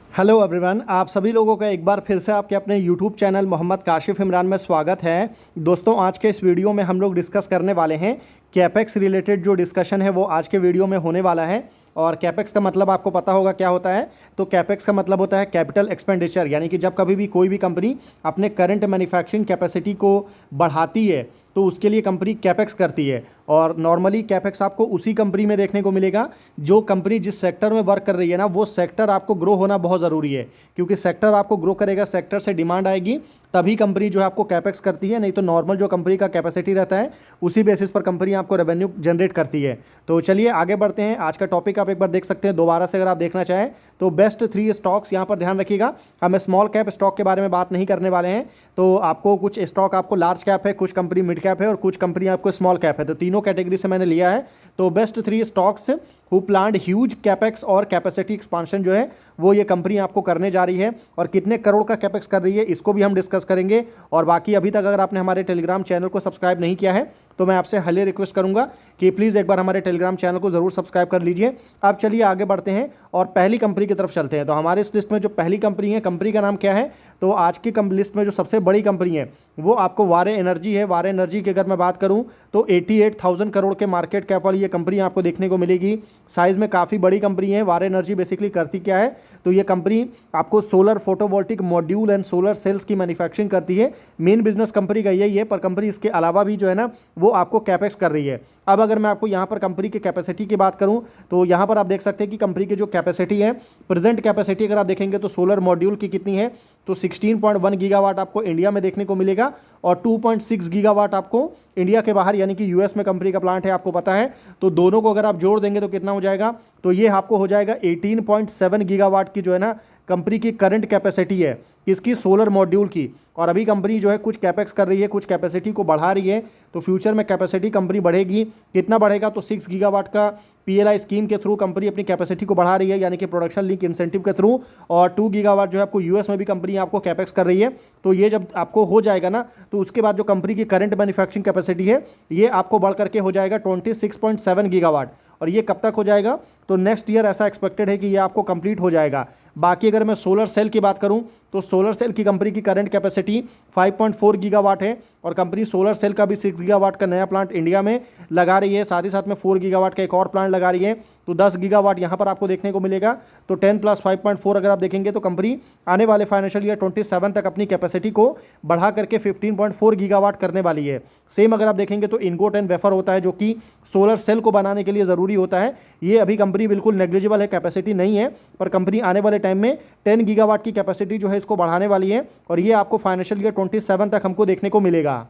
Hello everyone, आप सभी लोगों का एक बार फिर से आपके अपने यूट्यूब चैनल मोहम्मद काशिफ इमरान में स्वागत है। दोस्तों, आज के इस वीडियो में हम लोग डिस्कस करने वाले हैं कैपेक्स रिलेटेड। जो डिस्कशन है वो आज के वीडियो में होने वाला है। और कैपेक्स का मतलब आपको पता होगा क्या होता है। तो कैपेक्स का मतलब होता है कैपिटल एक्सपेंडिचर, यानी कि जब कभी भी कोई भी कंपनी अपने करंट मैन्युफैक्चरिंग कैपेसिटी को बढ़ाती है तो उसके लिए कंपनी कैपेक्स करती है। और नॉर्मली कैपेक्स आपको उसी कंपनी में देखने को मिलेगा जो कंपनी जिस सेक्टर में वर्क कर रही है ना, वो सेक्टर आपको ग्रो होना बहुत ज़रूरी है। क्योंकि सेक्टर आपको ग्रो करेगा, सेक्टर से डिमांड आएगी, तभी कंपनी जो है आपको कैपेक्स करती है। नहीं तो नॉर्मल जो कंपनी का कैपेसिटी रहता है उसी बेसिस पर कंपनी आपको रेवेन्यू जनरेट करती है। तो चलिए आगे बढ़ते हैं। आज का टॉपिक आप एक बार देख सकते हैं दोबारा से, अगर आप देखना चाहें तो बेस्ट 3 स्टॉक्स। यहाँ पर ध्यान रखिएगा, हम स्मॉल कैप स्टॉक के बारे में बात नहीं करने वाले हैं। तो आपको कुछ स्टॉक आपको लार्ज कैप है, कुछ कंपनी मिड कैप है और कुछ कंपनी आपको स्मॉल कैप है। तो तीनों कैटेगरी से मैंने लिया है। तो best 3 stocks who planned huge capex और कैपेसिटी एक्सपांशन जो है वो ये कंपनी आपको करने जा रही है। और कितने करोड़ का कैपेक्स कर रही है इसको भी हम डिस्कस करेंगे। और बाकी अभी तक अगर आपने हमारे टेलीग्राम चैनल को सब्सक्राइब नहीं किया है तो मैं आपसे हाईली रिक्वेस्ट करूंगा कि प्लीज़ एक बार हमारे टेलीग्राम चैनल को ज़रूर सब्सक्राइब कर लीजिए। अब चलिए आगे बढ़ते हैं और पहली कंपनी की तरफ चलते हैं। तो हमारे इस लिस्ट में जो पहली कंपनी है, कंपनी का नाम क्या है? तो आज की लिस्ट में जो सबसे बड़ी कंपनी है वो आपको वारे एनर्जी है। वारे एनर्जी की अगर मैं बात करूं तो 88,000 करोड़ के मार्केट कैप वाली ये कंपनी आपको देखने को मिलेगी। साइज़ में काफ़ी बड़ी कंपनी है। वारे एनर्जी बेसिकली करती क्या है? तो ये कंपनी आपको solar photovoltaic module and solar cells की मैन्युफैक्चरिंग करती है। मेन बिजनेस कंपनी का यही है, पर कंपनी इसके अलावा भी जो है ना वो आपको कैपेक्स कर रही है। अब अगर मैं आपको यहाँ पर कंपनी की कैपेसिटी की बात करूँ तो यहाँ पर आप देख सकते हैं कि कंपनी की जो कैपेसिटी है, प्रेजेंट कैपेसिटी अगर आप देखेंगे तो सोलर मॉड्यूल की कितनी है तो 16.1 गीगावाट आपको इंडिया में देखने को मिलेगा और 2.6 गीगावाट आपको इंडिया के बाहर यानी कि यूएस में कंपनी का प्लांट है, आपको पता है। तो दोनों को अगर आप जोड़ देंगे तो कितना हो जाएगा? तो ये आपको हो जाएगा 18.7 गीगावाट की जो है ना कंपनी की करंट कैपेसिटी है, किसकी? सोलर मॉड्यूल की। और अभी कंपनी जो है कुछ कैपेक्स कर रही है, कुछ कैपेसिटी को बढ़ा रही है। तो फ्यूचर में कैपेसिटी कंपनी बढ़ेगी, कितना बढ़ेगा? तो 6 गीगावाट का पीएलआई स्कीम के थ्रू कंपनी अपनी कैपेसिटी को बढ़ा रही है, यानी कि प्रोडक्शन लिंक इंसेंटिव के थ्रू। और 2 गीगावाट जो है आपको यूएस में भी कंपनी आपको कैपेक्स कर रही है। तो ये जब आपको हो जाएगा ना तो उसके बाद जो कंपनी की करंट मैन्युफैक्चरिंग कैपेसिटी है ये आपको बढ़ करके हो जाएगा 26.7 गीगावाट। और ये कब तक हो जाएगा? तो नेक्स्ट ईयर ऐसा एक्सपेक्टेड है कि ये आपको कंप्लीट हो जाएगा। बाकी अगर मैं सोलर सेल की बात करूं तो सोलर सेल की कंपनी की करंट कैपेसिटी 5.4 गीगावाट है और कंपनी सोलर सेल का भी 6 गीगावाट का नया प्लांट इंडिया में लगा रही है। साथ ही साथ में 4 गीगावाट का एक और प्लांट लगा रही है। तो 10 गीगावाट यहाँ पर आपको देखने को मिलेगा। तो 10 + 5.4 अगर आप देखेंगे तो कंपनी आने वाले फाइनेंशियल ईयर 27 तक अपनी कैपेसिटी को बढ़ा करके 15.4 गीगावाट करने वाली है। सेम अगर आप देखेंगे तो इनगोट एंड वेफर होता है जो कि सोलर सेल को बनाने के लिए ज़रूरी होता है। ये अभी कंपनी बिल्कुल नेग्लिजिबल है, कैपेसिटी नहीं है, पर कंपनी आने वाले टाइम में 10 गीगावाट की कैपेसिटी जो है इसको बढ़ाने वाली है और ये आपको फाइनेंशियल ईयर 27 तक हमको देखने को मिलेगा।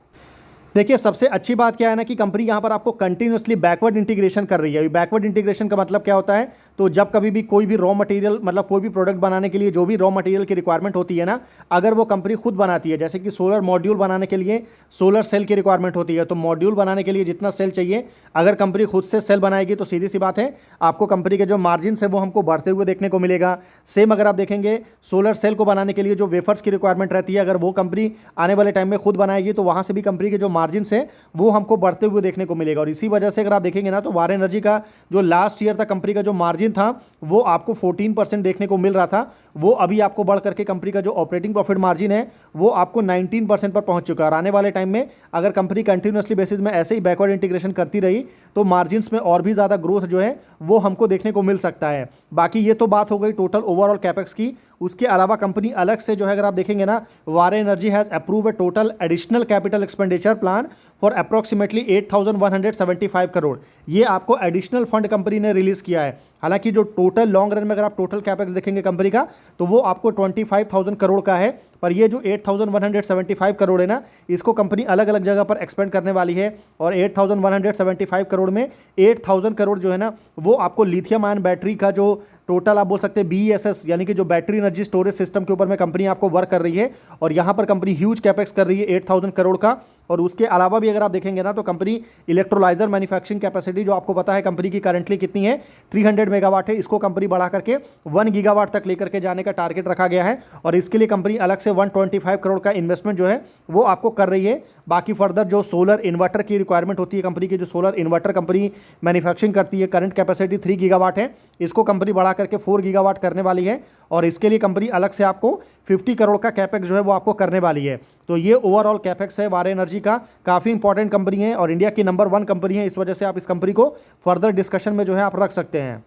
देखिए, सबसे अच्छी बात क्या है ना कि कंपनी यहाँ पर आपको कंटिन्यूसली बैकवर्ड इंटीग्रेशन कर रही है। अभी बैकवर्ड इंटीग्रेशन का मतलब क्या होता है? तो जब कभी भी कोई भी रॉ मटेरियल, मतलब कोई भी प्रोडक्ट बनाने के लिए जो भी रॉ मटेरियल की रिक्वायरमेंट होती है ना, अगर वो कंपनी खुद बनाती है, जैसे कि सोलर मॉड्यूल बनाने के लिए सोलर सेल की रिक्वायरमेंट होती है, तो मॉड्यूल बनाने के लिए जितना सेल चाहिए अगर कंपनी खुद से सेल बनाएगी तो सीधी सी बात है आपको कंपनी के जो मार्जिन है वो हमको बढ़ते हुए देखने को मिलेगा। सेम अगर आप देखेंगे सोलर सेल को बनाने के लिए जो वेफर्स की रिक्वायरमेंट रहती है, अगर वो कंपनी आने वाले टाइम में खुद बनाएगी तो वहाँ से भी कंपनी के जो मार्जिन है वो हमको बढ़ते हुए देखने को मिलेगा। और इसी वजह से अगर आप देखेंगे ना तो वारे एनर्जी का जो लास्ट ईयर था कंपनी का जो मार्जिन था वो आपको 14% देखने को मिल रहा था, वो अभी आपको बढ़ करके कंपनी का जो ऑपरेटिंग प्रॉफिट मार्जिन है वो आपको 19% पर पहुंच चुका है। और आने वाले टाइम में अगर कंपनी कंटिन्यूसली बेसिस में ऐसे ही बैकवर्ड इंटीग्रेशन करती रही तो मार्जिन्स में और भी ज़्यादा ग्रोथ जो है वो हमको देखने को मिल सकता है। बाकी ये तो बात हो गई टोटल ओवरऑल कैपेक्स की। उसके अलावा कंपनी अलग से जो है अगर आप देखेंगे ना, वारे energy has approve A total additional capital expenditure plan for approximately 8,175 crore. ये आपको एडिशनल फंड कंपनी ने रिलीज़ किया है। हालांकि जो टोटल लॉन्ग रन में अगर आप टोटल कैपेक्स देखेंगे कंपनी का तो वो आपको 25,000 करोड़ का है, पर ये जो 8,175 करोड़ है ना इसको कंपनी अलग अलग जगह पर एक्सपेंड करने वाली है। और 8,175 करोड़ में 8,000 करोड़ जो है ना वो आपको लिथियम आयन बैटरी का जो टोटल आप बोल सकते हैं BESS यानी कि जो बैटरी एनर्जी स्टोरेज सिस्टम के ऊपर में कंपनी आपको वर्क कर रही है। और यहाँ पर कंपनी ह्यूज कैपेक्स कर रही है 8,000 करोड़ का। और उसके अलावा भी अगर आप देखेंगे ना तो कंपनी इलेक्ट्रोलाइजर मैन्युफैक्चरिंग कैपेसिटी जो आपको पता है कंपनी की करंटली कितनी है 300 मेगावाट है, इसको कंपनी बढ़ा करके 1 गीगावाट तक लेकर के जाने का टारगेट रखा गया है। और इसके लिए कंपनी अलग से 125 करोड़ का इन्वेस्टमेंट जो है वो आपको कर रही है। बाकी फर्दर जो सोलर इन्वर्टर की रिक्वायरमेंट होती है कंपनी की, जो सोलर इन्वर्टर कंपनी मैन्युफैक्चरिंग करती है, करंट कैपेसिटी 3 गीगावाट है, इसको कंपनी बढ़ा करके 4 गीगावाट करने वाली है और इसके लिए कंपनी अलग से आपको 50 करोड़ का कैपेक्स जो है वो आपको करने वाली है। तो ये ओवरऑल कैपेक्स है वारे एनर्जी का। काफ़ी इंपॉर्टेंट कंपनी है और इंडिया की नंबर 1 कंपनी है, इस वजह से आप इस कंपनी को फर्दर डिस्कशन में जो है आप रख सकते हैं।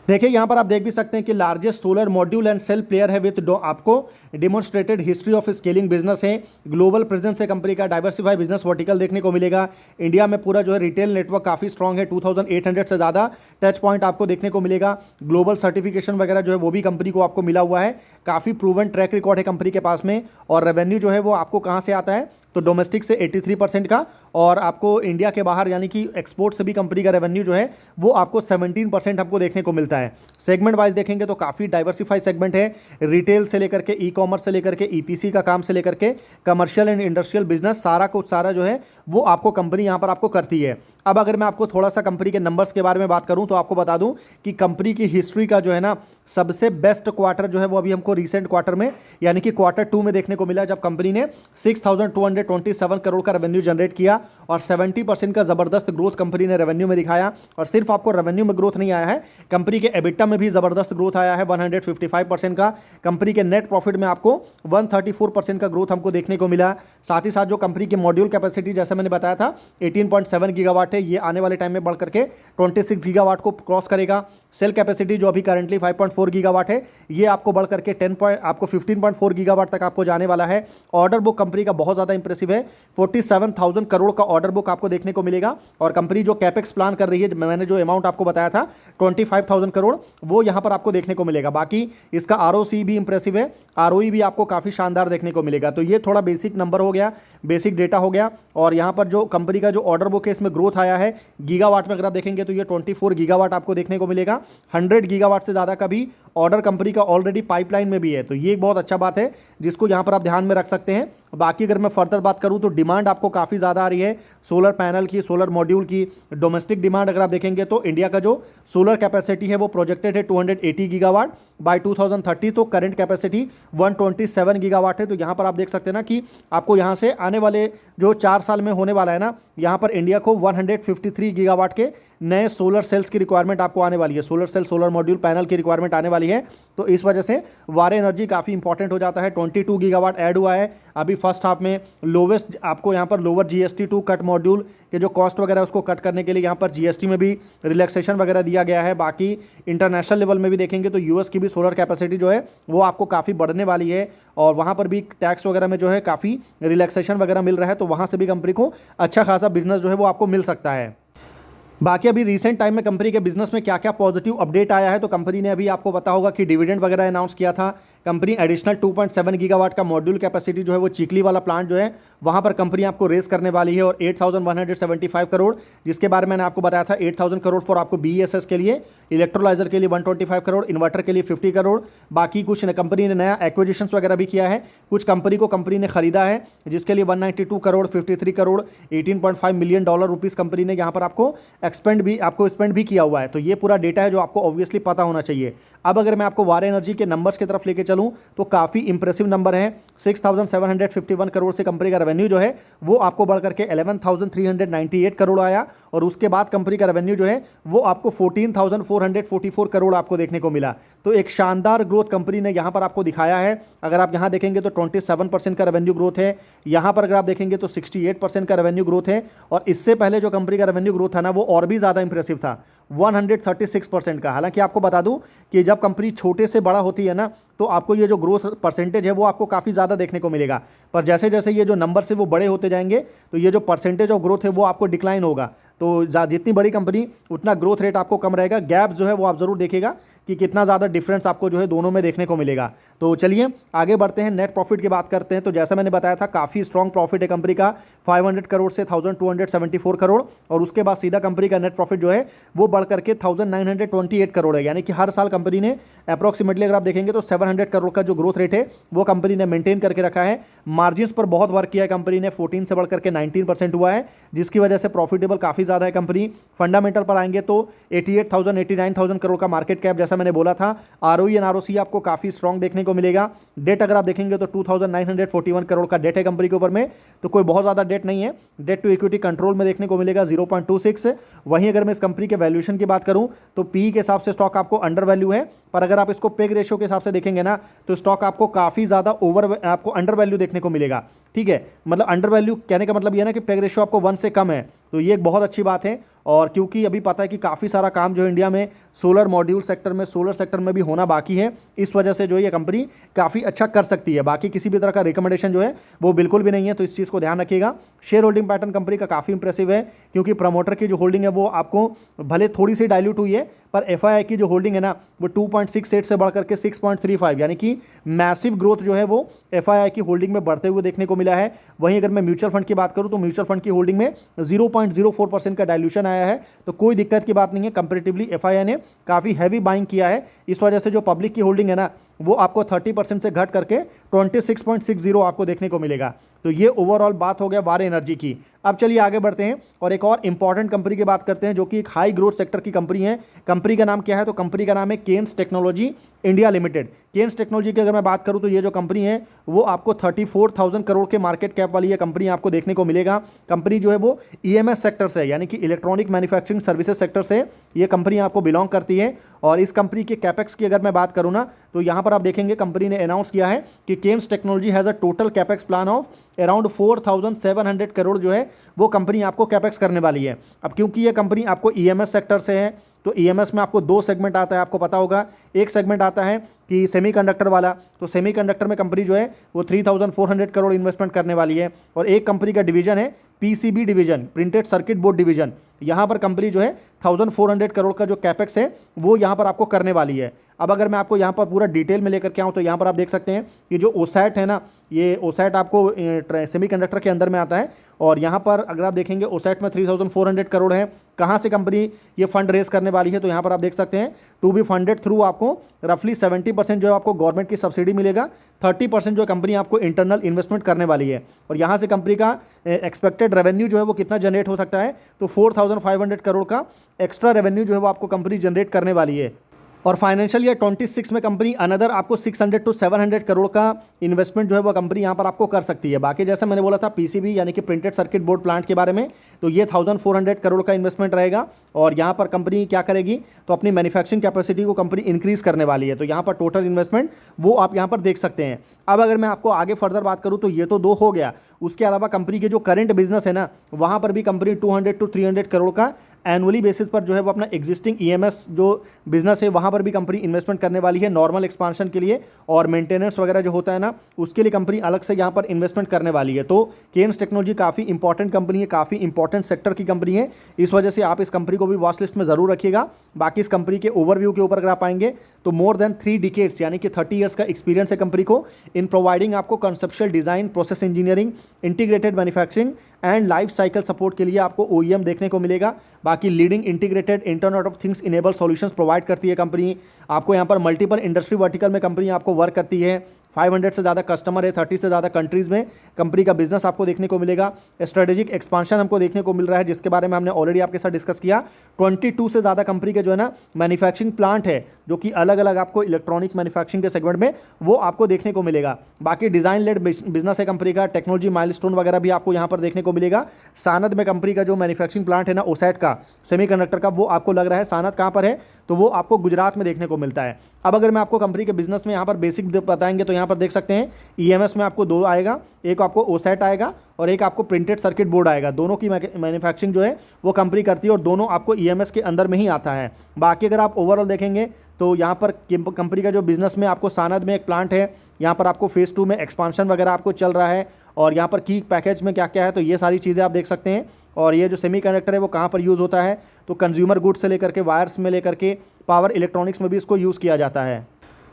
देखिए यहाँ पर आप देख भी सकते हैं कि largest solar module and cell player है विद आपको demonstrated history of scaling business है, ग्लोबल प्रेजेंस है कंपनी का, डाइवर्सिफाई बिजनेस वर्टिकल देखने को मिलेगा। इंडिया में पूरा जो है रिटेल नेटवर्क काफ़ी स्ट्रॉन्ग है, 2800 से ज़्यादा टच पॉइंट आपको देखने को मिलेगा। ग्लोबल सर्टिफिकेशन वगैरह जो है वो भी कंपनी को आपको मिला हुआ है। काफ़ी प्रूवन ट्रैक रिकॉर्ड है कंपनी के पास में। और रेवेन्यू जो है वो आपको कहाँ से आता है, तो डोमेस्टिक से 83% का, और आपको इंडिया के बाहर यानी कि एक्सपोर्ट से भी कंपनी का रेवेन्यू जो है वो आपको 17% आपको देखने को मिलता है। सेगमेंट वाइज देखेंगे तो काफ़ी डाइवर्सिफाइड सेगमेंट है, रिटेल से लेकर के ई कॉमर्स से लेकर के ईपीसी का काम से लेकर के कमर्शियल एंड इंडस्ट्रियल बिजनेस, सारा कुछ सारा जो है वो आपको कंपनी यहाँ पर आपको करती है। अब अगर मैं आपको थोड़ा सा कंपनी के नंबर्स के बारे में बात करूं तो आपको बता दूं कि कंपनी की हिस्ट्री का जो है ना सबसे बेस्ट क्वार्टर जो है वो अभी हमको रिसेंट क्वार्टर में यानी कि Q2 में देखने को मिला, जब कंपनी ने 6,227 करोड़ का रेवेन्यू जनरेट किया और 70% का ज़बरदस्त ग्रोथ कंपनी ने रेवेन्यू में दिखाया। और सिर्फ आपको रेवेन्यू में ग्रोथ नहीं आया है, कंपनी के एबिटा में भी ज़बरदस्त ग्रोथ आया है 155% का। कंपनी के नेट प्रॉफिट में आपको 134% का ग्रोथ हमको देखने को मिला। साथ ही साथ जो कंपनी की मॉड्यूल कैपेसिटी जैसे मैंने बताया था 18.7 गीगावाट है, ये आने वाले टाइम में बढ़ करके 26 गीगावाट को क्रॉस करेगा। सेल कैपेसिटी जो अभी करंटली 5.4 गीगावाट है, ये आपको बढ़ करके 15.4 गीगावाट तक आपको जाने वाला है। ऑर्डर बुक कंपनी का बहुत ज़्यादा इंप्रेसिव है, 47,000 करोड़ का ऑर्डर बुक आपको देखने को मिलेगा। और कंपनी जो कैपेक्स प्लान कर रही है, मैंने जो अमाउंट आपको बताया था 25,000 करोड़, वो यहाँ पर आपको देखने को मिलेगा। बाकी इसका ROC भी इंप्रेसिव है, ROE भी आपको काफ़ी शानदार देखने को मिलेगा। तो ये थोड़ा बेसिक नंबर हो गया, बेसिक डेटा हो गया। और यहाँ पर जो कंपनी का जो ऑर्डर बुक है इसमें ग्रोथ आया है गीगावाट में, अगर आप देखेंगे तो ये 24 गीगावाट आपको देखने को मिलेगा। 100 गीगावाट से ज़्यादा का भी ऑर्डर कंपनी का ऑलरेडी पाइपलाइन में भी है, तो ये एक बहुत अच्छा बात है जिसको यहाँ पर आप ध्यान में रख सकते हैं। बाकी अगर मैं फर्दर बात करूँ तो डिमांड आपको काफ़ी ज़्यादा आ रही है सोलर पैनल की, सोलर मॉड्यूल की। डोमेस्टिक डिमांड अगर आप देखेंगे तो इंडिया का जो सोलर कैपेसिटी है वो प्रोजेक्टेड है 280 गीगावाट बाय 2030, तो करंट कैपेसिटी 127 गीगावाट है। तो यहाँ पर आप देख सकते हैं ना कि आपको यहाँ से आने वाले जो 4 साल में होने वाला है ना, यहाँ पर इंडिया को 153 गीगावाट के नए सोलर सेल्स की रिक्वायरमेंट आपको आने वाली है, solar cell solar module panel की रिक्वायरमेंट आने वाली है। तो इस वजह से वारे एनर्जी काफ़ी इंपॉर्टेंट हो जाता है। 22 गीगावाट ऐड हुआ है अभी फर्स्ट हाफ में। लोवेस्ट आपको यहाँ पर लोअर GST2 कट मॉड्यूल के जो कॉस्ट वगैरह है उसको कट करने के लिए यहाँ पर GST में भी रिलैक्सेशन वगैरह दिया गया है। बाकी इंटरनेशनल लेवल में भी देखेंगे तो US की भी सोलर कैपेसिटी जो है वो आपको काफ़ी बढ़ने वाली है और वहाँ पर भी टैक्स वगैरह में जो है काफ़ी रिलैक्सेशन वगैरह मिल रहा है, तो वहाँ से भी कंपनी को अच्छा खासा बिजनेस जो है वो आपको मिल सकता है। बाकी अभी रिसेंट टाइम में कंपनी के बिजनेस में क्या क्या पॉजिटिव अपडेट आया है, तो कंपनी ने अभी आपको पता होगा कि डिविडेंड वगैरह अनाउंस किया था। कंपनी एडिशनल 2.7 गीगावाट का मॉड्यूल कैपेसिटी जो है वो चिकली वाला प्लांट जो है वहाँ पर कंपनी आपको रेस करने वाली है और 8,175 करोड़, जिसके बारे में मैंने आपको बताया था 8,000 करोड़ फॉर आपको BESS के लिए, इलेक्ट्रोलाइजर के लिए 125 करोड़, इन्वर्टर के लिए 50 करोड़। बाकी कुछ कंपनी ने नया एक्विजिशंस वगैरह भी किया है, कुछ कंपनी को कंपनी ने खरीदा है जिसके लिए 192 crore, 53 crore, 18.5 million dollar rupees company ने यहाँ पर आपको स्पेंड भी किया हुआ है। तो ये पूरा डेटा है जो आपको ऑब्वियसली पता होना चाहिए। अब अगर मैं आपको वारे एनर्जी के नंबर्स की तरफ लेके चलूँ तो काफ़ी इंप्रेसिव नंबर है। 6,751 करोड़ से कंपनी का रेवेन्यू जो है वो आपको बढ़ करके 11,398 करोड़ आया और उसके बाद कंपनी का रेवेन्यू जो है वो आपको 14,444 करोड़ आपको देखने को मिला। तो एक शानदार ग्रोथ कंपनी ने यहाँ पर आपको दिखाया है। अगर आप यहाँ देखेंगे तो 27% का रेवेन्यू ग्रोथ है, यहाँ पर अगर आप देखेंगे तो 68% का रेवेन्यू ग्रोथ है और इससे पहले जो कंपनी का रेवेन्यू ग्रोथ था ना वो और भी ज़्यादा इंप्रेसिव था, 136% का। हालांकि आपको बता दूं कि जब कंपनी छोटे से बड़ा होती है ना तो आपको ये जो ग्रोथ परसेंटेज है वो आपको काफ़ी ज़्यादा देखने को मिलेगा, पर जैसे जैसे ये जो नंबर से वो बड़े होते जाएंगे तो ये जो परसेंटेज ऑफ ग्रोथ है वो आपको डिक्लाइन होगा। तो जितनी बड़ी कंपनी उतना ग्रोथ रेट आपको कम रहेगा। गैप जो है वो आप ज़रूर देखिएगा कि कितना ज़्यादा डिफरेंस आपको जो है दोनों में देखने को मिलेगा। तो चलिए आगे बढ़ते हैं, नेट प्रॉफिट की बात करते हैं। तो जैसा मैंने बताया था काफ़ी स्ट्रॉन्ग प्रॉफिट है कंपनी का, 500 करोड़ से 1,274 करोड़ और उसके बाद सीधा कंपनी का नेट प्रॉफिट जो है वो बढ़ करके 1,928 करोड़ है। यानी कि हर साल कंपनी ने अप्रॉक्सीमेटली अगर आप देखेंगे तो 700 करोड़ का जो ग्रोथ रेट है वो कंपनी ने मेंटेन करके रखा है। मार्जिन्स पर बहुत वर्क किया है कंपनी ने, 14 से बढ़ करके 19% हुआ है, जिसकी वजह से प्रॉफिटेबल काफ़ी ज़्यादा है कंपनी। फंडामेंटल पर आएंगे तो 88,000 89,000 करोड़ का मार्केट कैप, जैसा मैंने बोला था। आरओई एंड आरओसी आपको काफ़ी स्ट्रॉन्ग देखने को मिलेगा। डेट अगर आप देखेंगे तो 2,941 करोड़ का डेट है कंपनी के ऊपर में, तो कोई बहुत ज़्यादा डेट नहीं है। डेट टू इक्विटी कंट्रोल में देखने को मिलेगा 0.26। वहीं अगर मैं इस कंपनी के वैल्यूएशन की बात करूं तो पी के हिसाब से स्टॉक आपको अंडर वैल्यू है, पर अगर आप इसको पेग रेशियो के हिसाब से देखेंगे ना तो स्टॉक आपको काफ़ी ज़्यादा आपको अंडर वैल्यू देखने को मिलेगा। ठीक है, मतलब अंडर वैल्यू कहने का मतलब ये ना कि पेग रेशियो आपको 1 से कम है, तो ये एक बहुत अच्छी बात है। और क्योंकि अभी पता है कि काफ़ी सारा काम जो है इंडिया में सोलर मॉड्यूल सेक्टर में, सोलर सेक्टर में भी होना बाकी है, इस वजह से जो है ये कंपनी काफ़ी अच्छा कर सकती है। बाकी किसी भी तरह का रिकमेंडेशन जो है वो बिल्कुल भी नहीं है, तो इस चीज़ को ध्यान रखिएगा। शेयर होल्डिंग पैटर्न कंपनी का काफ़ी इंप्रेसिव है, क्योंकि प्रमोटर की जो होल्डिंग है वो आपको भले थोड़ी सी डाइल्यूट हुई है, पर एफआईआई की जो होल्डिंग है ना वो 2.68 से बढ़ करके 6.35, यानी कि मैसिव ग्रोथ जो है वो एफआईआई की होल्डिंग में बढ़ते हुए देखने को मिला है। वहीं अगर मैं म्यूचुअल फंड की बात करूं तो म्यूचुअल फंड की होल्डिंग में 0.04% का डाइल्यूशन आया है, तो कोई दिक्कत की बात नहीं है। कंपैरेटिवली एफआईआई ने काफ़ी हैवी बाइंग किया है, इस वजह से जो पब्लिक की होल्डिंग है ना वो आपको 30% से घट करके 26.60 आपको देखने को मिलेगा। तो ये ओवरऑल बात हो गया वार एनर्जी की। अब चलिए आगे बढ़ते हैं और एक और इंपॉर्टेंट कंपनी की बात करते हैं, जो कि एक हाई ग्रोथ सेक्टर की कंपनी है। कंपनी का नाम क्या है? तो कंपनी का नाम है Kaynes technology India limited. Kaynes technology की अगर मैं बात करूं तो ये जो कंपनी है वो आपको 34,000 करोड़ के मार्केट कैप वाली ये कंपनी आपको देखने को मिलेगा। कंपनी जो है वो ईएमएस सेक्टर से, यानी कि इलेक्ट्रॉनिक मैन्युफैक्चरिंग सर्विसेज सेक्टर से ये कंपनी आपको बिलोंग करती है। और इस कंपनी के कैपेक्स की अगर मैं बात करूं ना तो यहाँ पर आप देखेंगे कंपनी ने अनाउंस किया है कि Kaynes technology has a total capex plan of around 4,700 crore जो है वो कंपनी आपको कैपेक्स करने वाली है। अब क्योंकि ये कंपनी आपको ईएमएस सेक्टर से है, तो ईएमएस में आपको 2 सेगमेंट आता है, आपको पता होगा। एक सेगमेंट आता है कि सेमीकंडक्टर वाला, तो सेमीकंडक्टर में कंपनी जो है वो 3,400 करोड़ इन्वेस्टमेंट करने वाली है। और एक कंपनी का डिवीजन है PCB division, printed circuit board division. यहाँ पर कंपनी जो है 1,400 करोड़ का जो कैपेक्स है वो यहाँ पर आपको करने वाली है। अब अगर मैं आपको यहाँ पर पूरा डिटेल में लेकर के आऊँ तो यहाँ पर आप देख सकते हैं कि जो ओसैट है ना, ये ओसैट आपको सेमीकंडक्टर के अंदर में आता है। और यहाँ पर अगर आप देखेंगे ओसैट में 3,400 करोड़ है। कहाँ से कंपनी ये फंड रेस करने वाली है? तो यहाँ पर आप देख सकते हैं टू बी फंडेड थ्रू आपको रफली 70% जो है आपको गवर्नमेंट की सब्सिडी मिलेगा, 30% जो कंपनी आपको इंटरनल इन्वेस्टमेंट करने वाली है। और यहाँ से कंपनी का एक्सपेक्टेड रेवेन्यू जो है वो कितना जनरेट हो सकता है? तो 4,500 करोड़ का एक्स्ट्रा रेवेन्यू जो है वो आपको कंपनी जनरेट करने वाली है। और फाइनेंशियल ईयर 26 में कंपनी अनदर आपको 600 to 700 करोड़ का इन्वेस्टमेंट जो है वो कंपनी यहाँ पर आपको कर सकती है। बाकी जैसे मैंने बोला था पीसीबी यानी कि प्रिंटेड सर्किट बोर्ड प्लांट के बारे में, तो ये 1,400 करोड़ का इन्वेस्टमेंट रहेगा। और यहाँ पर कंपनी क्या करेगी? तो अपनी मैन्युफैक्चरिंग कैपेसिटी को कंपनी इंक्रीज करने वाली है। तो यहाँ पर टोटल इन्वेस्टमेंट वो आप यहाँ पर देख सकते हैं। अब अगर मैं आपको आगे फर्दर बात करूँ तो ये तो 2 हो गया। उसके अलावा कंपनी के जो करंट बिजनेस है ना वहाँ पर भी कंपनी 200 to 300 करोड़ का एनुअली बेसिस पर जो है वो अपना एग्जिस्टिंग ईएमएस जो बिजनेस है वहाँ पर भी कंपनी इन्वेस्टमेंट करने वाली है नॉर्मल एक्सपांशन के लिए। और मेंटेनेंस वगैरह जो होता है ना उसके लिए कंपनी अलग से यहाँ पर इन्वेस्टमेंट करने वाली है। तो केन्स टेक्नोलॉजी काफ़ी इंपॉर्टेंट कंपनी है, काफ़ी इंपॉर्टेंट सेक्टर की कंपनी है, इस वजह से आप इस कंपनी को भी वॉच लिस्ट में जरूर रखिएगा। बाकी इस कंपनी के ओवरव्यू के ऊपर अगर आप आएंगे तो मोर देन 3 डिकेड्स यानी कि 30 ईयर्स का एक्सपीरियंस है कंपनी को इन प्रोवाइडिंग आपको conceptual design, process engineering, integrated manufacturing and life cycle support के लिए आपको ओईएम देखने को मिलेगा। बाकी leading integrated internet of things enable solutions provide करती है कंपनी। आपको यहाँ पर मल्टीपल इंडस्ट्री वर्टिकल में कंपनी आपको वर्क करती है। 500 से ज़्यादा कस्टमर है, 30 से ज़्यादा कंट्रीज़ में कंपनी का बिजनेस आपको देखने को मिलेगा। स्ट्रेटेजिक एक्सपांशन हमको देखने को मिल रहा है जिसके बारे में हमने ऑलरेडी आपके साथ डिस्कस किया। 22 से ज़्यादा कंपनी के जो है ना मैन्युफैक्चरिंग प्लांट है जो कि अलग अलग आपको इलेक्ट्रॉनिक मैन्युफैक्चरिंग के सेगमेंट में वो आपको देखने को मिलेगा। बाकी डिज़ाइन लेड बिजनेस है कंपनी का, टेक्नोलॉजी माइलस्टोन वगैरह भी आपको यहाँ पर देखने को मिलेगा। सानद में कंपनी का जो मैन्युफैक्चरिंग प्लांट है ना ओसैट का, सेमीकंडक्टर का, वो आपको लग रहा है सानद कहाँ पर है? तो वो आपको गुजरात में देखने को मिलता है। अब अगर मैं आपको कंपनी के बिजनेस में यहाँ पर बेसिक बताएंगे तो यहाँ पर देख सकते हैं ईएमएस में आपको 2 आएगा, एक आपको ओसैट आएगा और एक आपको प्रिंटेड सर्किट बोर्ड आएगा। दोनों की मैन्युफैक्चरिंग जो है वो कंपनी करती है और दोनों आपको ईएमएस के अंदर में ही आता है। बाकी अगर आप ओवरऑल देखेंगे तो यहाँ पर कंपनी का जो बिजनेस में आपको सानद में एक प्लांट है, यहाँ पर आपको फेज़ 2 में एक्सपांशन वगैरह आपको चल रहा है और यहाँ पर की पैकेज में क्या क्या है तो ये सारी चीज़ें आप देख सकते हैं। और ये जो सेमीकंडक्टर है वो कहाँ पर यूज़ होता है? तो कंज्यूमर गुड्स से लेकर के वायर्स में लेकर के पावर इलेक्ट्रॉनिक्स में भी इसको यूज़ किया जाता है।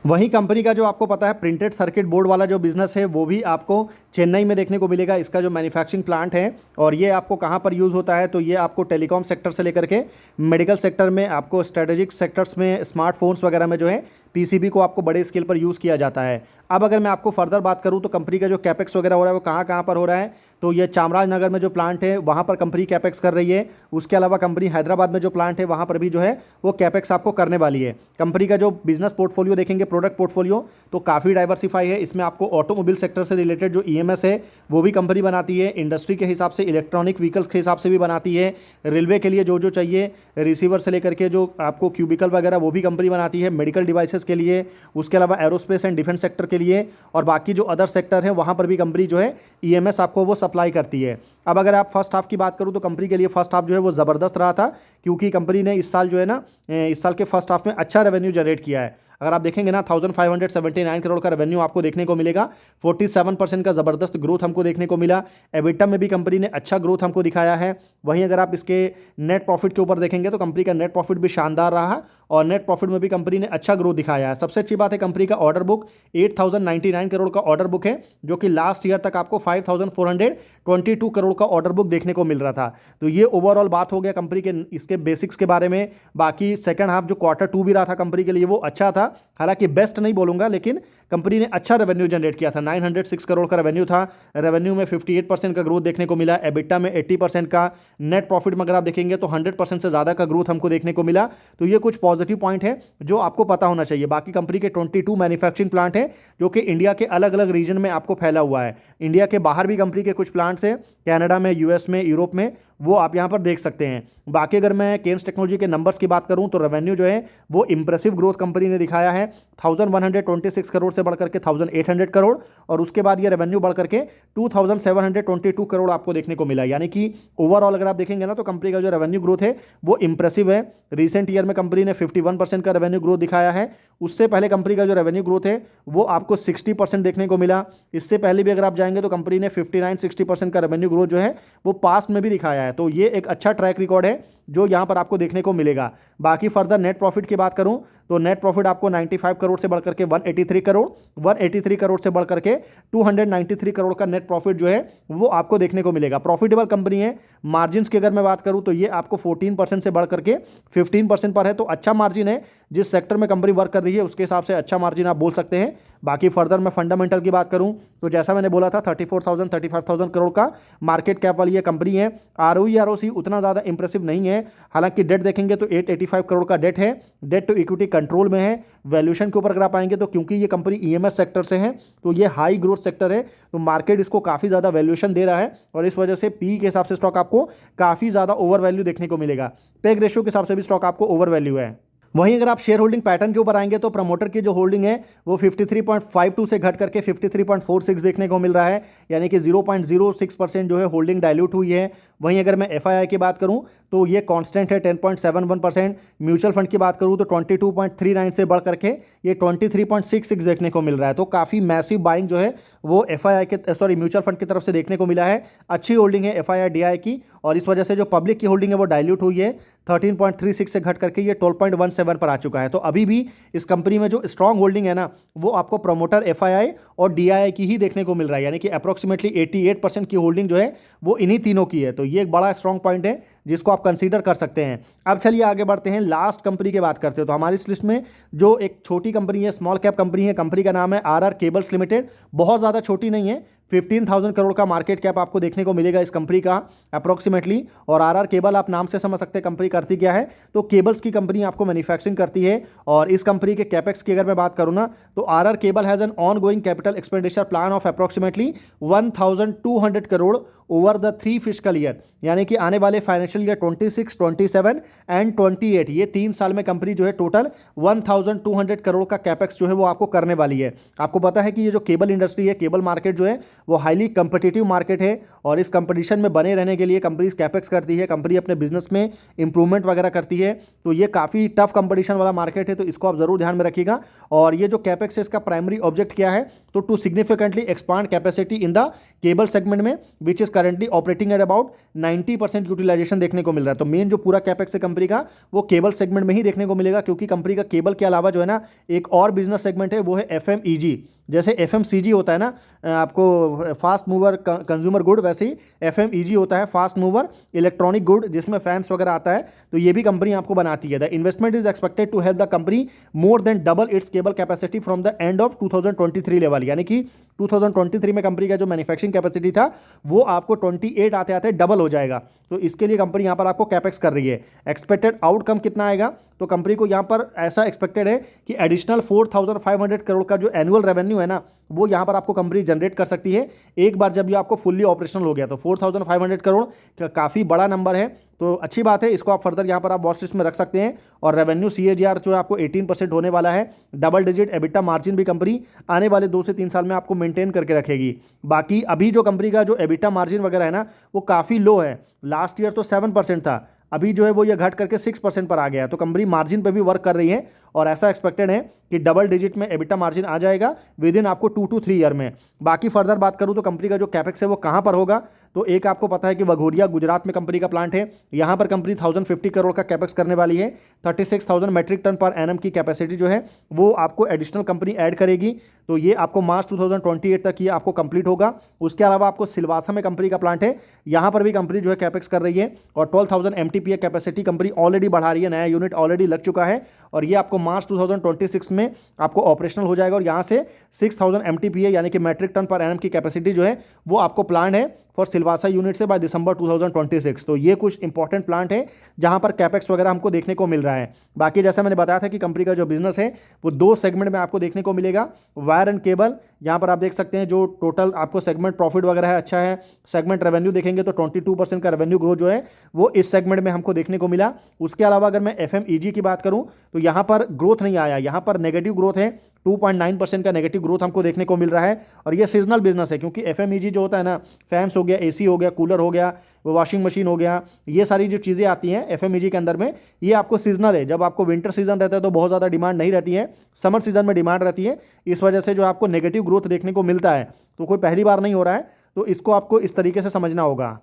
वहीं कंपनी का जो आपको पता है प्रिंटेड सर्किट बोर्ड वाला जो बिज़नेस है वो भी आपको चेन्नई में देखने को मिलेगा। इसका जो मैन्युफैक्चरिंग प्लांट है और ये आपको कहाँ पर यूज़ होता है? तो ये आपको टेलीकॉम सेक्टर से लेकर के मेडिकल सेक्टर में, आपको स्ट्रेटेजिक सेक्टर्स में, स्मार्टफोन्स वगैरह में जो है पीसीबी को आपको बड़े स्केल पर यूज़ किया जाता है। अब अगर मैं आपको फर्दर बात करूँ तो कंपनी का जो कैपेक्स वगैरह हो रहा है वो कहाँ कहाँ पर हो रहा है, तो ये चामराजनगर में जो प्लांट है वहाँ पर कंपनी कैपेक्स कर रही है। उसके अलावा कंपनी हैदराबाद में जो प्लांट है वहाँ पर भी जो है वो कैपेक्स आपको करने वाली है। कंपनी का जो बिजनेस पोर्टफोलियो देखेंगे, प्रोडक्ट पोर्टफोलियो, तो काफ़ी डाइवर्सिफाई है। इसमें आपको ऑटोमोबाइल सेक्टर से रिलेटेड जो ईएमएस है वो भी कंपनी बनाती है, इंडस्ट्री के हिसाब से, इलेक्ट्रॉनिक व्हीकल्स के हिसाब से भी बनाती है, रेलवे के लिए जो जो चाहिए, रिसीवर से लेकर के जो आपको क्यूबिकल वगैरह वो भी कंपनी बनाती है, मेडिकल डिवाइसेस के लिए, उसके अलावा एरोस्पेस एंड डिफेंस सेक्टर के लिए, और बाकी जो अदर सेक्टर हैं वहाँ पर भी कंपनी जो है ईएमएस आपको वो सप्लाई करती है। अब अगर आप फर्स्ट हाफ की बात करूँ तो कंपनी के लिए फर्स्ट हाफ जो है वो ज़बरदस्त रहा था, क्योंकि कंपनी ने इस साल जो है ना, इस साल के फर्स्ट हाफ में अच्छा रेवेन्यू जनरेट किया है। अगर आप देखेंगे ना 1579 करोड़ का रेवेन्यू आपको देखने को मिलेगा, 47% का ज़बरदस्त ग्रोथ हमको देखने को मिला। एबिटा में भी कंपनी ने अच्छा ग्रोथ हमको दिखाया है। वहीं अगर आप इसके नेट प्रॉफिट के ऊपर देखेंगे तो कंपनी का नेट प्रॉफिट भी शानदार रहा और नेट प्रॉफिट में भी कंपनी ने अच्छा ग्रोथ दिखाया है। सबसे अच्छी बात है कंपनी का ऑर्डर बुक 8099 करोड़ का ऑर्डर बुक है, जो कि लास्ट ईयर तक आपको 5422 करोड़ का ऑर्डर बुक देखने को मिल रहा था। तो ये ओवरऑल बात हो गया कंपनी के इसके बेसिक्स के बारे में। बाकी सेकंड हाफ जो Q2 भी रहा था कंपनी के लिए वो अच्छा था, हालांकि बेस्ट नहीं बोलूंगा, लेकिन कंपनी ने अच्छा रेवेन्यू जनरेट किया था। 906 करोड़ का रेवेन्यू था, रेवेन्यू में 58% का ग्रोथ देखने को मिला, एबिटा में 80% का, नेट प्रॉफिट में अगर आप देखेंगे तो 100% से ज़्यादा का ग्रोथ हमको देखने को मिला। तो ये कुछ पॉजिटिव पॉइंट है जो आपको पता होना चाहिए। बाकी कंपनी के 22 मैन्युफैक्चरिंग प्लांट है जो कि इंडिया के अलग अलग रीजन में आपको फैला हुआ है। इंडिया के बाहर भी कंपनी के कुछ प्लांट्स हैं, कनाडा में, यूएस में, यूरोप में, वो आप यहाँ पर देख सकते हैं। बाकी अगर मैं केन्स टेक्नोलॉजी के नंबर्स की बात करूँ तो रेवेन्यू जो है वो इंप्रेसिव ग्रोथ कंपनी ने दिखाया है, 1126 करोड़ से बढ़कर के 1800 करोड़, और उसके बाद ये रेवेन्यू बढ़कर के 2722 करोड़ आपको देखने को मिला। यानी कि ओवरऑल अगर आप देखेंगे ना तो कंपनी का जो रेवेन्यू ग्रोथ है वो इंप्रेसिव है। रिसेंट ईयर में कंपनी ने 51% का रेवेन्यू ग्रोथ दिखाया है। उससे पहले कंपनी का जो रेवेन्यू ग्रोथ है वो आपको 60% देखने को मिला। इससे पहले भी अगर आप जाएंगे तो कंपनी ने 59-60% का रेवेन्यू ग्रोथ जो है वो पास्ट में भी दिखाया है। तो ये एक अच्छा ट्रैक रिकॉर्ड है जो यहाँ पर आपको देखने को मिलेगा। बाकी फर्दर नेट प्रॉफिट की बात करूँ तो नेट प्रॉफिट आपको 95 करोड़ से बढ़कर के 183 करोड़ से बढ़कर के 293 करोड़ का नेट प्रॉफिट जो है वो आपको देखने को मिलेगा। प्रॉफिटेबल कंपनी है। मार्जिन्स की अगर मैं बात करूँ तो ये आपको 14% से बढ़कर के 15% पर है, तो अच्छा मार्जिन है। जिस सेक्टर में कंपनी वर्क कर रही है उसके हिसाब से अच्छा मार्जिन आप बोल सकते हैं। बाकी फर्दर मैं फंडामेंटल की बात करूं तो जैसा मैंने बोला था 35,000 करोड़ का मार्केट कैप वाली ये कंपनी है। आरओई आरओसी उतना ज़्यादा इंप्रेसिव नहीं है। हालांकि डेट देखेंगे तो 885 करोड़ का डेट है, डेट टू इक्विटी कंट्रोल में है। वैल्यूएशन के ऊपर अगर आप आएंगे तो क्योंकि ये कंपनी ईएमएस सेक्टर से है तो ये हाई ग्रोथ सेक्टर है, तो मार्केट इसको काफ़ी ज़्यादा वैल्यूएशन दे रहा है और इस वजह से पी के हिसाब से स्टॉक आपको काफ़ी ज़्यादा ओवर वैल्यू देखने को मिलेगा। पेग रेशियो के हिसाब से भी स्टॉक आपको ओवर वैल्यू है। वहीं अगर आप शेयर होल्डिंग पैटर्न के ऊपर आएंगे तो प्रमोटर की जो होल्डिंग है वो 53.52 से घट करके 53.46 देखने को मिल रहा है, यानी कि 0.06% जो है होल्डिंग डाइल्यूट हुई है। वहीं अगर मैं एफआईआई की बात करूं तो ये कांस्टेंट है 10.71%। म्यूचुअल फंड की बात करूं तो 22.39 से बढ़ करके ये 23.66 देखने को मिल रहा है। तो काफ़ी मैसिव बाइंग जो है वो एफआईआई के म्यूचुअल फंड की तरफ से देखने को मिला है। अच्छी होल्डिंग है एफआईआई डीआई की, और इस वजह से जो पब्लिक की होल्डिंग है वो डाइल्यूट हुई है। 13.36 से घट करके ये 12.17 पर आ चुका है। तो अभी भी इस कंपनी में जो स्ट्रांग होल्डिंग है ना वो आपको प्रमोटर एफआईआई और डीआईआई की ही देखने को मिल रहा है, यानी कि अप्रॉक्सीमेटली 88% की होल्डिंग जो है वो इन्हीं तीनों की है। तो ये एक बड़ा स्ट्रांग पॉइंट है जिसको आप कंसीडर कर सकते हैं। अब चलिए आगे बढ़ते हैं, लास्ट कंपनी की बात करते हैं। तो हमारी इस लिस्ट में जो एक छोटी कंपनी है, स्मॉल कैप कंपनी है, कंपनी का नाम है आरआर केबल्स लिमिटेड। बहुत ज़्यादा छोटी नहीं है, 15,000 करोड़ का मार्केट कैप आपको देखने को मिलेगा इस कंपनी का अप्रॉक्सीमेटली। और आरआर केबल आप नाम से समझ सकते हैं कंपनी करती क्या है, तो केबल्स की कंपनी आपको मैन्युफैक्चरिंग करती है। और इस कंपनी के कैपेक्स की अगर मैं बात करूँ ना तो RR cable has an on going capital expenditure plan of approximately 1,200 crore over the 3 physical year, यानी कि आने वाले फाइनेंशियल ईयर 26, 27 एंड 28, ये 3 साल में कंपनी जो है टोटल 1,200 करोड़ का कैपेक्स जो है वो आपको करने वाली है। आपको पता है कि ये जो केबल इंडस्ट्री है, केबल मार्केट जो है वो हाईली कंपिटिटिव मार्केट है, और इस कंपटीशन में बने रहने के लिए कंपनी कैपेक्स करती है, कंपनी अपने बिजनेस में इंप्रूवमेंट वगैरह करती है। तो ये काफ़ी टफ कंपटीशन वाला मार्केट है, तो इसको आप जरूर ध्यान में रखिएगा। और ये जो कैपेक्स है इसका प्राइमरी ऑब्जेक्ट क्या है, तो to significantly expand capacity in the cable segment में which is currently operating at about 90% utilization देखने को मिल रहा है। तो मेन जो पूरा कैपेक्स है कंपनी का वो केबल सेगमेंट में ही देखने को मिलेगा, क्योंकि कंपनी का केबल के अलावा जो है ना एक और बिजनेस सेगमेंट है वो है एफएमईजी, जैसे FMCG होता है ना आपको फास्ट मूवर कंज्यूमर गुड, वैसे ही FMEG होता है फास्ट मूवर इलेक्ट्रॉनिक गुड, जिसमें फैंस वगैरह आता है, तो ये भी कंपनी आपको बनाती है। The investment is expected to help the company more than double its cable capacity from the end of 2023 level, यानी कि 2023 में कंपनी का जो मैन्युफैक्चरिंग कैपेसिटी था वो आपको 28 आते आते डबल हो जाएगा। तो इसके लिए कंपनी यहाँ पर आपको कैपेक्स कर रही है। एक्सपेक्टेड आउटकम कितना आएगा, तो कंपनी को यहाँ पर ऐसा एक्सपेक्टेड है कि एडिशनल 4,500 करोड़ का जो एनुअल रेवेन्यू है ना वो यहाँ पर आपको कंपनी जनरेट कर सकती है एक बार जब ये आपको फुल्ली ऑपरेशनल हो गया। तो 4,500 करोड़ काफ़ी बड़ा नंबर है, तो अच्छी बात है, इसको आप फर्दर यहाँ पर आप वॉच लिस्ट में रख सकते हैं। और रेवेन्यू CAGR जो है आपको 18% होने वाला है। डबल डिजिट एबिटा मार्जिन भी कंपनी आने वाले 2 से 3 साल में आपको मेंटेन करके रखेगी। बाकी अभी जो कंपनी का जो एबिटा मार्जिन वगैरह है ना वो काफ़ी लो है। लास्ट ईयर तो 7% था, अभी जो है वो ये घट करके 6% पर आ गया है। तो कंपनी मार्जिन पे भी वर्क कर रही है और ऐसा एक्सपेक्टेड है कि डबल डिजिट में एबिटा मार्जिन आ जाएगा विद इन आपको 2 to 3 ईयर में। बाकी फर्दर बात करूँ तो कंपनी का जो कैपेक्स है वो कहाँ पर होगा, तो एक आपको पता है कि वघोरिया गुजरात में कंपनी का प्लांट है, यहाँ पर कंपनी 1,050 करोड़ का कैपेक्स करने वाली है। 36,000 मेट्रिक टन पर एनम की कैपेसिटी जो है वो आपको एडिशनल कंपनी ऐड करेगी। तो ये आपको मार्च 2028 तक ये आपको कंप्लीट होगा। उसके अलावा आपको सिलवासा में कंपनी का प्लांट है, यहाँ पर भी कंपनी जो है कैपेक्स कर रही है और 12,000 MTPA कैपेसिटी कंपनी ऑलरेडी बढ़ा रही है, नया यूनिट ऑलरेडी लग चुका है और ये आपको मार्च 2026 में आपको ऑपरेशनल हो जाएगा। और यहाँ से 6,000 MTPA यानी कि मेट्रिक टन पर एनम की कैपेसिटी जो है वो आपको प्लान है फॉर सिलवासा यूनिट से बाय दिसंबर 2026। तो ये कुछ इंपॉर्टेंट प्लांट है जहां पर कैपेक्स वगैरह हमको देखने को मिल रहा है। बाकी जैसा मैंने बताया था कि कंपनी का जो बिजनेस है वो 2 सेगमेंट में आपको देखने को मिलेगा, वायर एंड केबल। यहाँ पर आप देख सकते हैं जो टोटल आपको सेगमेंट प्रॉफिट वगैरह है अच्छा है। सेगमेंट रेवेन्यू देखेंगे तो 22% का रेवेन्यू ग्रोथ जो है वो इस सेगमेंट में हमको देखने को मिला। उसके अलावा अगर मैं FMEG की बात करूँ तो यहाँ पर ग्रोथ नहीं आया, यहाँ पर नेगेटिव ग्रोथ है, 2.9% का नेगेटिव ग्रोथ हमको देखने को मिल रहा है। और ये सीजनल बिजनेस है क्योंकि FMEG जो होता है ना, फैंस हो गया, AC हो गया, कूलर हो गया, वॉशिंग मशीन हो गया, ये सारी जो चीज़ें आती हैं FMEG के अंदर में ये आपको सीजनल है। जब आपको विंटर सीजन रहता है तो बहुत ज़्यादा डिमांड नहीं रहती है, समर सीजन में डिमांड रहती है, इस वजह से जो आपको नेगेटिव ग्रोथ देखने को मिलता है। तो कोई पहली बार नहीं हो रहा है, तो इसको आपको इस तरीके से समझना होगा।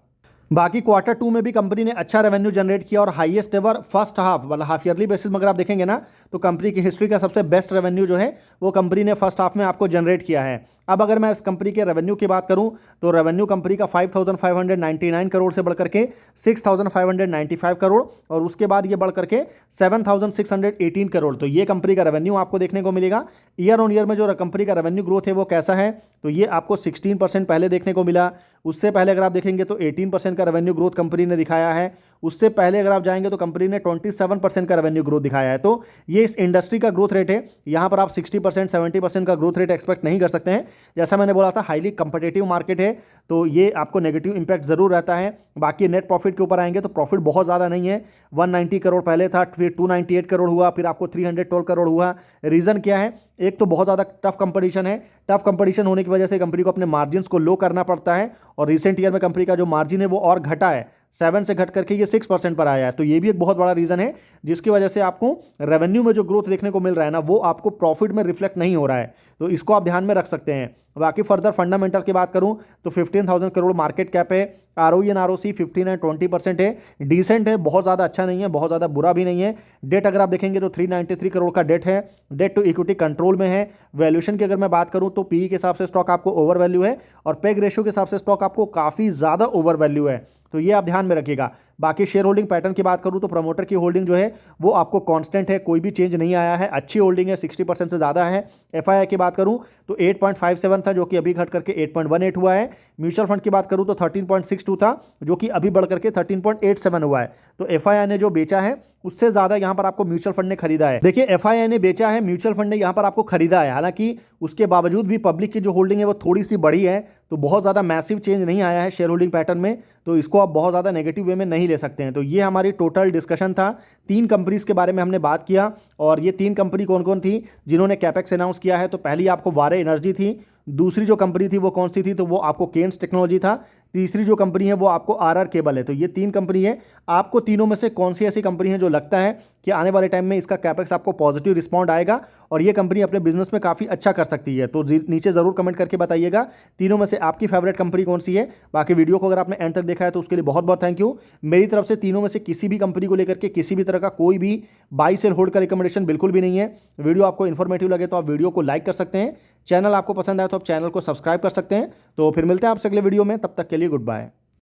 बाकी Q2 में भी कंपनी ने अच्छा रेवेन्यू जनरेट किया और हाईएस्ट एवर फर्स्ट हाफ मतलब हाफ ईयरली बेसिस में अगर आप देखेंगे ना तो कंपनी की हिस्ट्री का सबसे बेस्ट रेवेन्यू जो है वो कंपनी ने फर्स्ट हाफ में आपको जनरेट किया है। अब अगर मैं इस कंपनी के रेवेन्यू की बात करूं तो रेवेन्यू कंपनी का 5,599 करोड़ से बढ़ करके 6,595 करोड़ और उसके बाद ये बढ़ करके 7,618 करोड़। तो ये कंपनी का रेवेन्यू आपको देखने को मिलेगा। ईयर ऑन ईयर में जो कंपनी का रेवेन्यू ग्रोथ है वो कैसा है, तो ये आपको 16% पहले देखने को मिला। उससे पहले अगर आप देखेंगे तो 18% का रेवेन्यू ग्रोथ कंपनी ने दिखाया है। उससे पहले अगर आप जाएंगे तो कंपनी ने 27% का रेवेन्यू ग्रोथ दिखाया है। तो ये इस इंडस्ट्री का ग्रोथ रेट है, यहाँ पर आप 60% 70% का ग्रोथ रेट एक्सपेक्ट नहीं कर सकते हैं। जैसा मैंने बोला था हाईली कंपिटिटिव मार्केट है तो ये आपको नेगेटिव इंपैक्ट जरूर रहता है। बाकी नेट प्रॉफिट के ऊपर आएंगे तो प्रॉफिट बहुत ज़्यादा नहीं है, 190 करोड़ पहले था, फिर 298 करोड़ हुआ, फिर आपको 312 करोड़ हुआ। रीज़न क्या है, एक तो बहुत ज़्यादा टफ कंपटीशन है, टफ कंपटीशन होने की वजह से कंपनी को अपने मार्जिन्स को लो करना पड़ता है और रिसेंट ईयर में कंपनी का जो मार्जिन है वो और घटा है, 7 से घट करके ये 6% पर आया है। तो ये भी एक बहुत बड़ा रीज़न है जिसकी वजह से आपको रेवेन्यू में जो ग्रोथ देखने को मिल रहा है ना वो आपको प्रॉफिट में रिफ्लेक्ट नहीं हो रहा है, तो इसको आप ध्यान में रख सकते हैं। बाकी फर्दर फंडामेंटल की बात करूं तो 15,000 करोड़ मार्केट कैप है, ROE एंड ROC 15 एंड 20% है, डिसेंट है, बहुत ज़्यादा अच्छा नहीं है, बहुत ज़्यादा बुरा भी नहीं है। डेट अगर आप देखेंगे तो 393 करोड़ का डेट है, डेट टू इक्विटी कंट्रोल में है। वैल्यूएशन की अगर मैं बात करूं तो PE के हिसाब से स्टॉक आपको ओवर वैल्यू है और पेग रेशियो के हिसाब से स्टॉक आपको काफ़ी ज़्यादा ओवर वैल्यू है, तो ये आप ध्यान में रखिएगा। बाकी शेयर होल्डिंग पैटर्न की बात करूं तो प्रमोटर की होल्डिंग जो है वो आपको कांस्टेंट है, कोई भी चेंज नहीं आया है, अच्छी होल्डिंग है, 60% से ज़्यादा है। FII की बात करूं तो 8.57 था जो कि अभी घट करके 8.18 हुआ है। म्यूचुअल फंड की बात करूं तो 13.62 था जो कि अभी बढ़ करके 13.87 हुआ है। तो FII ने जो बेचा है उससे ज़्यादा यहाँ पर आपको म्यूचुअल फंड ने खरीदा है। देखिए FII ने बेचा है, म्यूचुअल फंड ने यहाँ पर आपको खरीदा है। हालांकि उसके बावजूद भी पब्लिक की जो होल्डिंग है वो थोड़ी सी बड़ी है, तो बहुत ज़्यादा मैसिव चेंज नहीं आया है शेयर होल्डिंग पैटर्न में, तो इसको आप बहुत ज़्यादा नेगेटिव वे में नहीं ले सकते हैं। तो ये हमारी टोटल डिस्कशन था, 3 कंपनीज़ के बारे में हमने बात किया और ये 3 कंपनी कौन कौन थी जिन्होंने कैपेक्स अनाउंस किया है। तो पहली आपको वारे एनर्जी थी, दूसरी जो कंपनी थी वो कौन सी थी, तो वो आपको केन्स टेक्नोलॉजी था तीसरी जो कंपनी है वो आपको आरआर केबल है। तो ये 3 कंपनी है। आपको तीनों में से कौन सी ऐसी कंपनी है जो लगता है कि आने वाले टाइम में इसका कैपेक्स आपको पॉजिटिव रिस्पॉन्ड आएगा और ये कंपनी अपने बिजनेस में काफ़ी अच्छा कर सकती है? तो नीचे ज़रूर कमेंट करके बताइएगा तीनों में से आपकी फेवरेट कंपनी कौन सी है। बाकी वीडियो को अगर आपने एंड तक देखा है तो उसके लिए बहुत बहुत थैंक यू। मेरी तरफ से तीनों में से किसी भी कंपनी को लेकर के किसी भी तरह का कोई भी बाई सेल होल्ड का रिकमेंडेशन बिल्कुल भी नहीं है। वीडियो आपको इन्फॉर्मेटिव लगे तो आप वीडियो को लाइक कर सकते हैं, चैनल आपको पसंद आए तो आप चैनल को सब्सक्राइब कर सकते हैं। तो फिर मिलते हैं आपसे अगले वीडियो में, तब तक के लिए गुड बाय।